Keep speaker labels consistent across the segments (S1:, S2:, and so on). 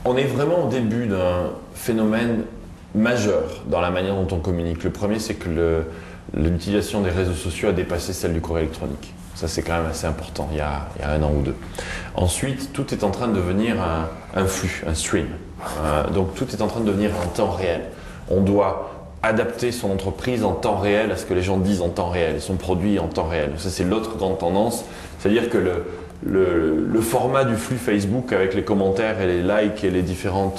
S1: On est vraiment au début d'un phénomène majeur dans la manière dont on communique. Le premier, c'est que l'utilisation des réseaux sociaux a dépassé celle du courrier électronique. Ça, c'est quand même assez important, il y a 1 an ou 2. Ensuite, tout est en train de devenir un flux, un stream. Donc tout est en train de devenir en temps réel. On doit adapter son entreprise en temps réel à ce que les gens disent en temps réel, son produit en temps réel. Ça, c'est l'autre grande tendance. C'est-à-dire que le format du flux Facebook avec les commentaires et les likes et les différents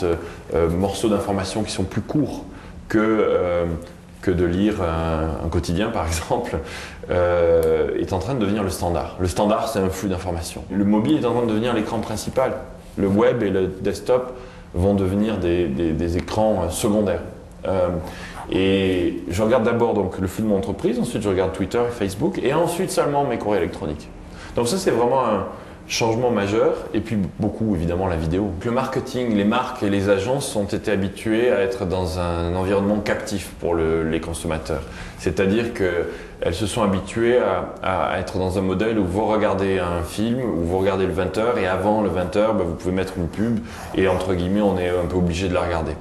S1: morceaux d'informations qui sont plus courts que de lire un quotidien par exemple, est en train de devenir le standard. Le standard, c'est un flux d'informations. Le mobile est en train de devenir l'écran principal. Le web et le desktop vont devenir des écrans secondaires. Et je regarde d'abord donc le flux de mon entreprise, ensuite je regarde Twitter et Facebook, et ensuite seulement mes courriers électroniques. Donc ça, c'est vraiment un changement majeur, et puis beaucoup évidemment la vidéo. Le marketing, les marques et les agences ont été habitués à être dans un environnement captif pour les consommateurs. C'est-à-dire qu'elles se sont habituées à être dans un modèle où vous regardez un film, où vous regardez le 20h, et avant le 20h, vous pouvez mettre une pub, et entre guillemets, on est un peu obligé de la regarder.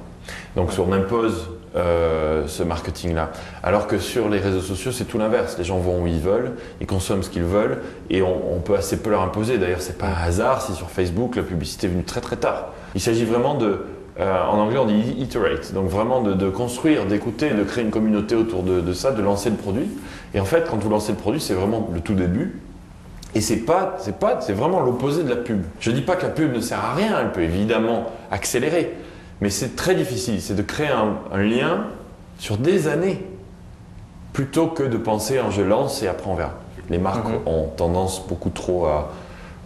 S1: Donc on impose ce marketing-là. Alors que sur les réseaux sociaux, c'est tout l'inverse. Les gens vont où ils veulent, ils consomment ce qu'ils veulent et on peut assez peu leur imposer. D'ailleurs, c'est pas un hasard si sur Facebook, la publicité est venue très très tard. Il s'agit vraiment en anglais on dit iterate, donc vraiment de construire, d'écouter, de créer une communauté autour de ça, de lancer le produit. Et en fait, quand vous lancez le produit, c'est vraiment le tout début. Et c'est vraiment l'opposé de la pub. Je dis pas que la pub ne sert à rien, elle peut évidemment accélérer. Mais c'est très difficile, c'est de créer un lien sur des années plutôt que de penser je lance et après on verra. Les marques ont tendance beaucoup trop à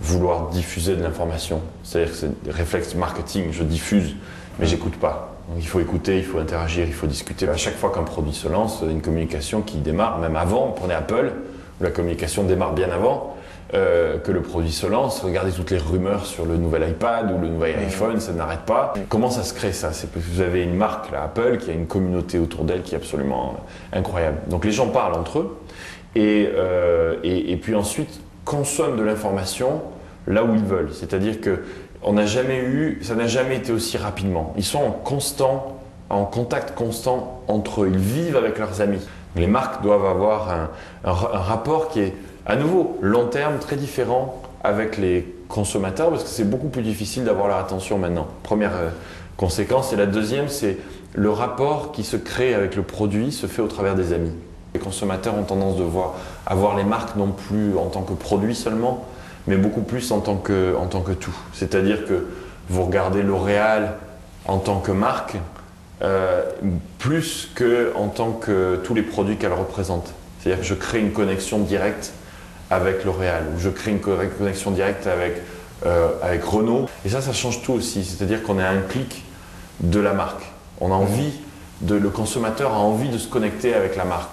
S1: vouloir diffuser de l'information. C'est-à-dire que c'est des réflexes marketing, je diffuse, mais j'écoute pas. Donc il faut écouter, il faut interagir, il faut discuter. À chaque fois qu'un produit se lance, une communication qui démarre, même avant, prenez Apple, où la communication démarre bien avant. Que le produit se lance, regardez toutes les rumeurs sur le nouvel iPad ou le nouvel iPhone, ça n'arrête pas. Comment ça se crée ça? C'est parce que vous avez une marque, là, Apple, qui a une communauté autour d'elle qui est absolument incroyable. Donc les gens parlent entre eux et puis ensuite consomment de l'information là où ils veulent. C'est-à-dire que ça n'a jamais été aussi rapidement. Ils sont en contact constant entre eux, ils vivent avec leurs amis. Les marques doivent avoir un rapport qui est à nouveau, long terme, très différent avec les consommateurs parce que c'est beaucoup plus difficile d'avoir leur attention maintenant. Première conséquence. Et la deuxième, c'est le rapport qui se crée avec le produit se fait au travers des amis. Les consommateurs ont tendance à voir les marques non plus en tant que produit seulement, mais beaucoup plus en tant que tout. C'est-à-dire que vous regardez L'Oréal en tant que marque, plus qu'en tant que tous les produits qu'elle représente. C'est-à-dire que je crée une connexion directe avec L'Oréal, ou je crée une connexion directe avec Renault. Et ça change tout aussi. C'est-à-dire qu'on est à un clic de la marque. On a envie, le consommateur a envie de se connecter avec la marque.